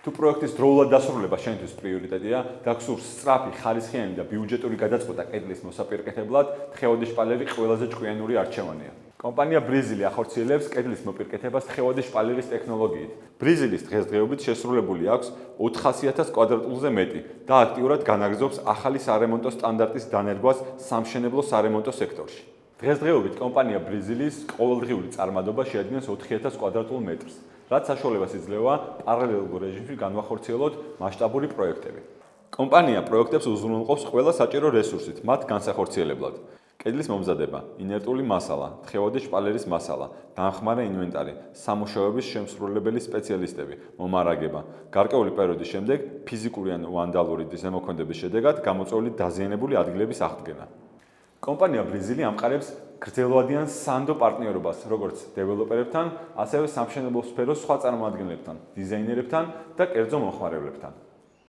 თუ პროექტის დროულად დასრულება შენთვის პრიორიტეტია და გსურს სწრაფი, ხარისხიანი და ბიუჯეტური გადაწყვეტა კედლის მოსაპირკეთებლად, თხევადი შპალერი ყველაზე ჭკვიანური არჩევანია. კომპანია ბრიზილი ახორციელებს კედლის მოპირკეთებას თხევადი შპალერის ტექნოლოგიით. ბრიზილის დღესდღეობით შესრულებული აქვს 400,000 კვადრატულზე მეტი და აქტიურად განაგრძობს ახალი სარემონტო სტანდარტის დანერგვას სამშენებლო სარემონტო სექტორში. დღესდღეობით კომპანია ბრიზილის ყოველდღიური წარმადობა შეადგენს 4,000 კვადრატულ მეტრს, რაც საშუალებას იძლევა პარალელურ რეჟიმში განვახორციელოთ მასშტაბური პროექტები. კომპანია პროექტებს უზრუნველყოფს ყველა საჭირო რესურსით მათ განსახორციელებლად. კედლის მომზადება, ინერტული მასალა, თხევადი შპალერის მასალა, დამხმარე ინვენტარი, სამუშაოების შემსრულებელი სპეციალისტები, მომარაგება. გარკვეული პერიოდის შემდეგ ფიზიკური ან ვანდალური ზემოქმედების შედეგად გამოწვეული დაზიანებული ადგილების აღდგენა. კომპანია ბრიზილი ამყარებს გრძელვადიან სანდო პარტნიორობას როგორც დეველოპერებთან, ასევე სამშენებლო სფეროს სხვა წარმომადგენლებთან, დიზაინერებთან და კერძო მომხმარებლებთან.